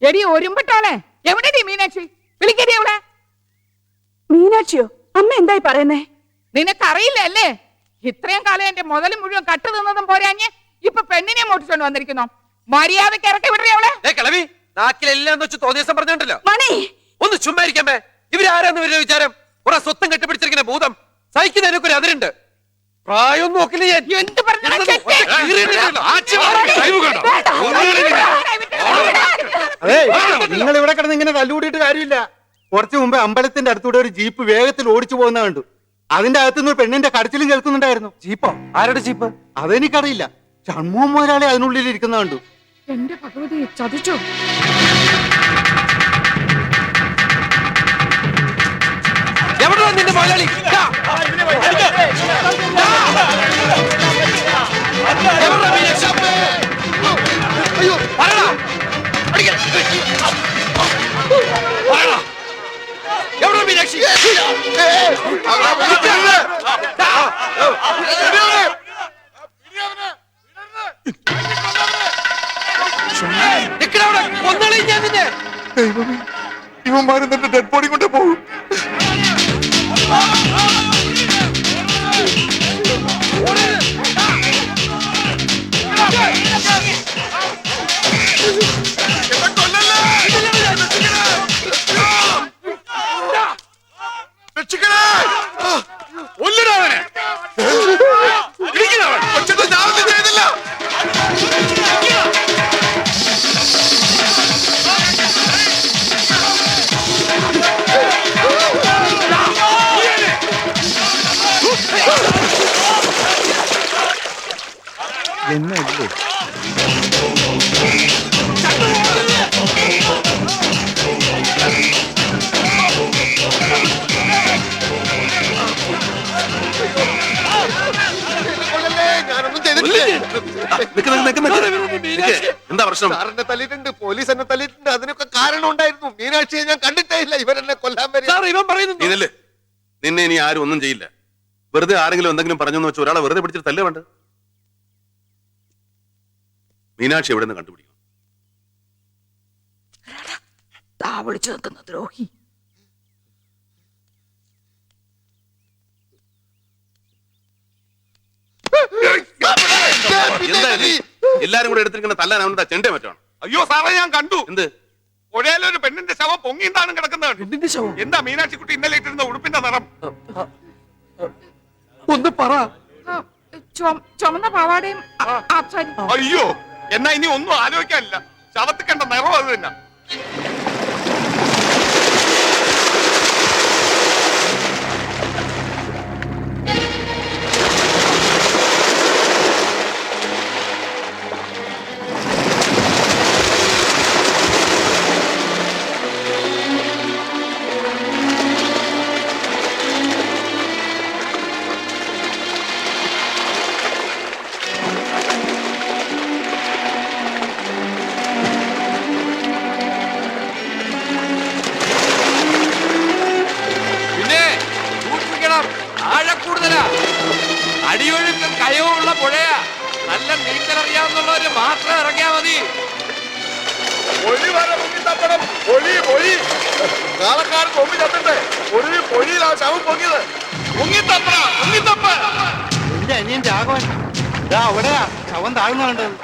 എടി ഒരുമ്പട്ടോളെ, എവിടെ മീനാക്ഷി? വിളിക്കടി അവളെ. മീനാക്ഷിയോ? അമ്മ എന്തായി പറയുന്നേ? നിനക്കറിയില്ല അല്ലേ? ഇത്രയും കാലം എന്റെ മുതൽ മുഴുവൻ കട്ട് തിന്നതും പോരാഞ്ഞ് ഇപ്പൊ പെണ്ണിനെ മോട്ടിച്ചോണ്ട് വന്നിരിക്കുന്നു. മര്യാദക്ക് ഇറക്കി വിടറി അവളെ. കിളവി നാക്കിലെല്ലാം വെച്ച് തോന്നിയ പറഞ്ഞിട്ടല്ലോ. മണി ഒന്ന് ചുമ്മാരിക്കാമേ. ഇവരാരാന്ന് ഇവരുടെ വിചാരം? ഒരാ സ്വത്തം കെട്ടിപ്പിടിച്ചിരിക്കുന്ന ഭൂതം. സഹിക്കുന്നതിനൊക്കെ ഒരു അതിരുണ്ട്. പ്രായം നോക്കില്ല ഞാൻ. എന്ത് പറഞ്ഞു? അതെ, നിങ്ങൾ ഇവിടെ കിടന്ന് ഇങ്ങനെ തല്ലുകൂടിയിട്ട് കാര്യമില്ല. കുറച്ചു മുമ്പ് അമ്പലത്തിന്റെ അടുത്തൂടെ ഒരു ജീപ്പ് വേഗത്തിൽ ഓടിച്ചു പോകുന്ന കണ്ടു. അതിന്റെ അകത്തുനിന്ന് ഒരു പെണ്ണിന്റെ കരച്ചിലും കേൾക്കുന്നുണ്ടായിരുന്നു. ജീപ്പോ? ആരുടെ ജീപ്പ്? അതെനിക്കറിയില്ല. ഷൺമുഖം മുതലാളി അതിനുള്ളിൽ ഇരിക്കുന്ന കണ്ടു. എന്റെ ഭഗവതി, ചതിച്ചോ? എവിടെ നിന്റെ മുതലാളി? എവിടെ മീനാക്ഷി? ഒന്നളി ഞാൻ നിന്നെ. ഇവന്മാരും തന്റെ ഡെഡ് ബോഡി കൊണ്ട് പോകും. എന്നല്ലേ എന്താ പ്രശ്നം? സാറിനെ തല്ലിട്ടുണ്ട്, പോലീസ് എന്നെ തല്ലിട്ടുണ്ട്. അതിനൊക്കെ കാരണം ഉണ്ടായിരുന്നു. മീനാക്ഷിയെ ഞാൻ കണ്ടിട്ടേ ഇല്ല. ഇവരെന്നെ കൊല്ലാൻ വരും. ഇവൻ പറയുന്നു നിന്നെ ഇനി ആരും ഒന്നും ചെയ്യില്ല. വെറുതെ ആരെങ്കിലും എന്തെങ്കിലും പറഞ്ഞെന്ന് വെച്ച് ഒരാളെ വെറുതെ പിടിച്ചിട്ട് തല്ലേ വേണ്ട. മീനാക്ഷി എവിടെ നിന്ന് കണ്ടുപിടിക്കണം? വിളിച്ചു നിൽക്കുന്ന ദ്രോഹി. എല്ലാരും കൂടെ എടുത്തിരിക്കുന്ന തല്ലാൻ അവനെന്താ ചെണ്ടേ മറ്റാണ്? അയ്യോ സാറേ, ഞാൻ കണ്ടു. എന്ത്? പുഴയിലൊരു പെണ്ണിന്റെ ശവം പൊങ്ങിന്താണ് കിടക്കുന്നത്. പെണ്ണിന്റെ ശവം? എന്താ മീനാക്ഷി കുട്ടി ഇന്നലെ ഇട്ടിരുന്ന ഉടുപ്പിന്റെ നിറം? ഒന്ന് പറ. ചുമന്ന പാവാടയും അയ്യോ, എന്നാ ഇനി ഒന്നും ആലോചിക്കാനില്ല. ശവത്തിൽ കണ്ട നിറം അത് തന്നെ. ആഴക്കൂടുതലാ, അടിയൊഴുക്കും കയവുള്ള പുഴയാ. നല്ല നീന്തലറിയാവുന്നവര് മാത്രം ഇറങ്ങിയാ മതി. കാലക്കാരൻ കൊമ്പി ചത്തണ്ടേ? പൊഴിയിലാ ശവം പൊങ്ങിയത്. എന്റെ അനിയൻ രാഘവൻ അവിടെയാ ശവം താഴ്ന്നു കണ്ടത്.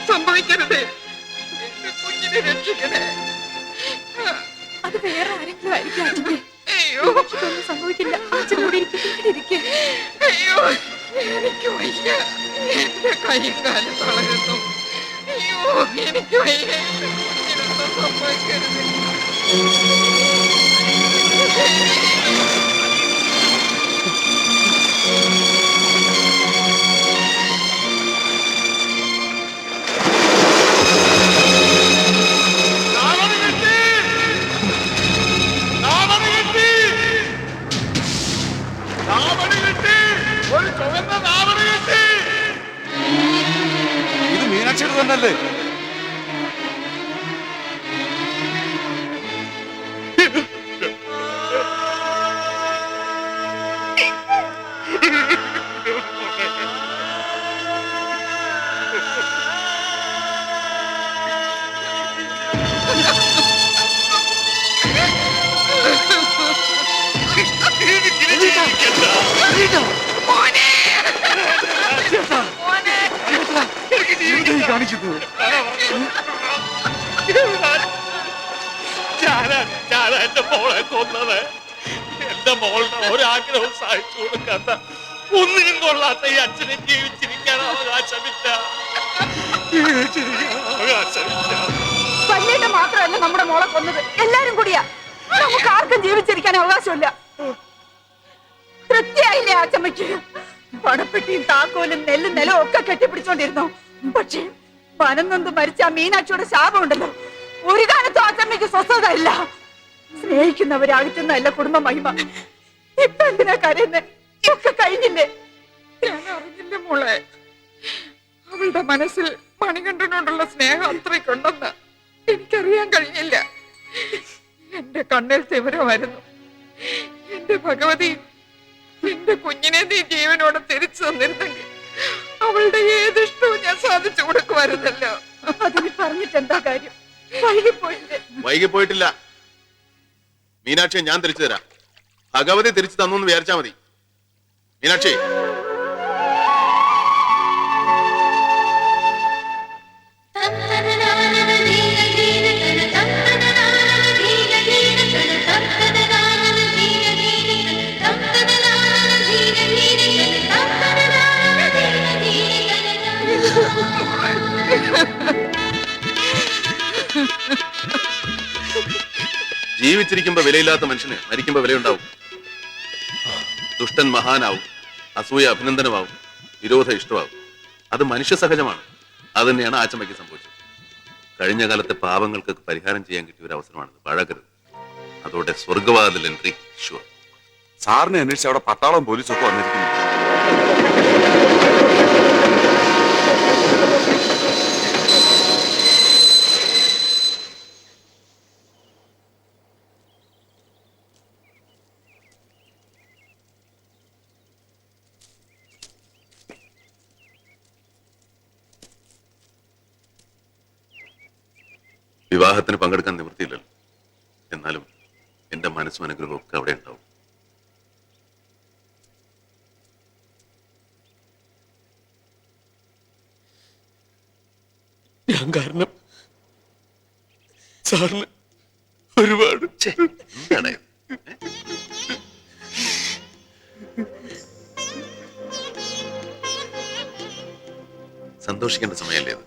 സംഭവിക്കരുത്. എന്റെ കുഞ്ഞിനെ രക്ഷിക്കണേ. അത് വേറെ ആരെങ്കിലും ആയിരിക്കും. അയ്യോ, സംഭവിക്കില്ല. അയ്യോ, എനിക്ക് വയ്യ. എന്റെ കൈയും കാലും തളരുന്നു. അയ്യോ, എനിക്ക് വയ്യ. എന്റെ കുഞ്ഞിനൊന്നും സംഭവിക്കരുത്. ഒരു ചുവന്ന ഇത് മീനാക്ഷിയുടെ തന്നെയല്ലേ? കാണിക്കുന്നത് ഞാനാ എന്റെ മോളെ കൊന്നത്. എന്റെ മോളുടെ ഒരാഗ്രഹവും സാധിച്ചു കൊടുക്കാത്ത, ഒന്നിനും കൊള്ളാത്ത ഈ അച്ഛനെ ജീവിച്ചിരിക്കാൻ അവകാശമില്ല. വല്യേട്ടൻ മാത്രമല്ല നമ്മുടെ മോളെ കൊന്നത്, എല്ലാരും കൂടിയാ. നമുക്ക് ആർക്കും ജീവിച്ചിരിക്കാൻ അവകാശമില്ല. തൃപ്തിയായില്ലേ അച്ചമ്മയ്ക്ക്? പണപ്പെട്ടിയും താക്കോലും നെല്ലും നിലവും ഒക്കെ കെട്ടിപ്പിടിച്ചോണ്ടിരുന്നു. പക്ഷേ പനം നൊന്ത് മരിച്ച മീനാക്ഷിയുടെ ശാപമുണ്ടല്ലോ, ഒരു കാലത്തും അച്ചമ്മയ്ക്ക് സ്വസ്ഥത ഇല്ല. സ്നേഹിക്കുന്നവരെ അകറ്റുന്നതല്ല കുടുംബ മഹിമ. ഇപ്പൊ എന്തിനാ കരയുന്നേ? ഒക്കെ കഴിഞ്ഞില്ലേ? ഞാൻ അറിഞ്ഞില്ല മോളെ, അവളുടെ മനസ്സിൽ മണികണ്ഠനോടുള്ള സ്നേഹം അത്രയ്ക്കുണ്ടെന്ന് എനിക്കറിയാൻ കഴിഞ്ഞില്ല. എന്റെ കണ്ണിൽ തിമിരമായിരുന്നു. എന്റെ ഭഗവതി, എന്റെ കുഞ്ഞിനെ നീ ജീവനോടെ തിരിച്ചു തന്നിരുന്നെങ്കിൽ അവളുടെ ഏതിഷ്ടവും ഞാൻ സാധിച്ചു കൊടുക്കുമായിരുന്നല്ലോ. അതിന് പറഞ്ഞിട്ട് എന്താ കാര്യം? വൈകിപ്പോയില്ലേ? വൈകിപ്പോയിട്ടില്ല. മീനാക്ഷിയെ ഞാൻ തിരിച്ചു തരാം. ഭഗവതി തിരിച്ചു തന്നു എന്ന് വിചാരിച്ചാ മതി. മീനാക്ഷി, ജീവിച്ചിരിക്കുമ്പോ വിലയില്ലാത്ത മനുഷ്യന് മരിക്കുമ്പോ വിലയുണ്ടാവും. ദുഷ്ടൻ മഹാനാവും, അസൂയ അഭിനന്ദനമാവും, വിരോധ ഇഷ്ടമാവും. അത് മനുഷ്യ സഹജമാണ്. അത് തന്നെയാണ് ആച്ചമ്മയ്ക്ക് സംഭവിച്ചത്. കഴിഞ്ഞ കാലത്തെ പാപങ്ങൾക്ക് പരിഹാരം ചെയ്യാൻ കിട്ടിയ ഒരു അവസരമാണിത്. പഴകരുത്. അതോടെ സ്വർഗവാതിൽ എൻട്രി ഷുവർ. സാറിനെ അന്വേഷിച്ച് അവിടെ പട്ടാളം പോലീസൊക്കെ വന്നിരിക്കുന്നു. വിവാഹത്തിന് പങ്കെടുക്കാൻ നിവൃത്തിയില്ലല്ലോ. എന്നാലും എന്റെ മനസ്സും അനുഗ്രഹവും ഒക്കെ അവിടെ ഉണ്ടാവും. ഞാൻ കാരണം സാറിന് ഒരുപാട് എന്താണ് സന്തോഷിക്കേണ്ട സമയമല്ലേ അത്?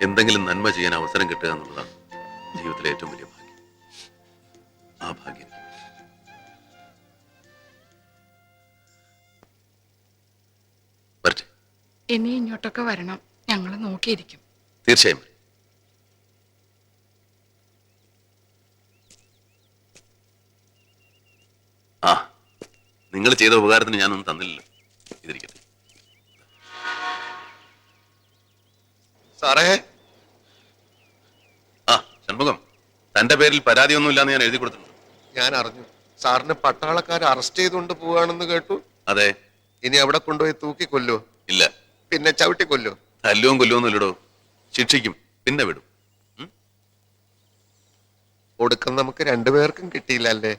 എന്തെങ്കിലും നന്മ ചെയ്യാൻ അവസരം കിട്ടുക എന്നുള്ളതാണ് ജീവിതത്തിലെ ഏറ്റവും വലിയ ഭാഗ്യം. ആ ഭാഗ്യം വരട്ടെ. ഇനി ഇങ്ങോട്ടൊക്കെ വരണം, ഞങ്ങൾ നോക്കിയിരിക്കും. തീർച്ചയായും. ആ, നിങ്ങൾ ചെയ്ത ഉപകാരത്തിന് ഞാനൊന്നും തന്നില്ലല്ലോ. ഇതിരിക്കട്ടെ. സാറേ, ആ ഷൺമുഖം, തന്റെ പേരിൽ പരാതിയൊന്നുമില്ലാന്ന് ഞാൻ എഴുതി കൊടുത്തിട്ടുണ്ട്. ഞാൻ അറിഞ്ഞു. സാറിന് പട്ടാളക്കാരെ അറസ്റ്റ് ചെയ്തുകൊണ്ട് പോവാണെന്ന് കേട്ടു. അതെ. ഇനി അവിടെ കൊണ്ടുപോയി തൂക്കി കൊല്ലോ? ഇല്ല. പിന്നെ ചവിട്ടി കൊല്ലോ? തല്ലുവും കൊല്ലുവൊന്നും ഇല്ലടോ. ശിക്ഷിക്കും, പിന്നെ വിടും. ഒടുക്കം നമുക്ക് രണ്ടുപേർക്കും കിട്ടിയില്ലല്ലേ?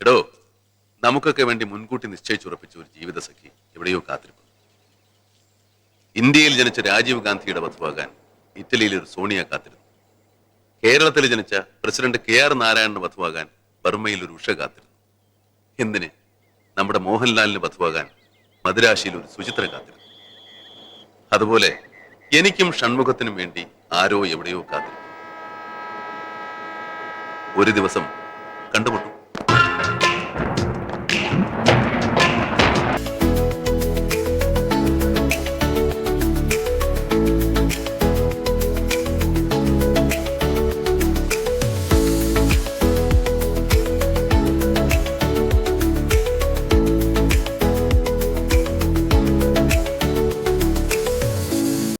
എടോ, നമുക്കൊക്കെ വേണ്ടി മുൻകൂട്ടി നിശ്ചയിച്ചുറപ്പിച്ച ഒരു ജീവിത സഖി എവിടെയോ കാത്തിരിക്കുന്നു. ഇന്ത്യയിൽ ജനിച്ച രാജീവ് ഗാന്ധിയുടെ വധുവാകാൻ ഇറ്റലിയിൽ ഒരു സോണിയ കാത്തിരുന്നു. കേരളത്തിൽ ജനിച്ച പ്രസിഡന്റ് KR നാരായണന് വധുവാകാൻ ബർമയിൽ ഒരു ഉഷ കാത്തിരുന്നു. എന്തിന്? നമ്മുടെ മോഹൻലാലിന് വധുവാകാൻ മദിരാശിയിൽ ഒരു സുചിത്ര കാത്തിരുന്നു. അതുപോലെ എനിക്കും ഷൺമുഖത്തിനും വേണ്ടി ആരോ എവിടെയോ കാത്തിരുന്നു. ഒരു ദിവസം കണ്ടുമുട്ടും.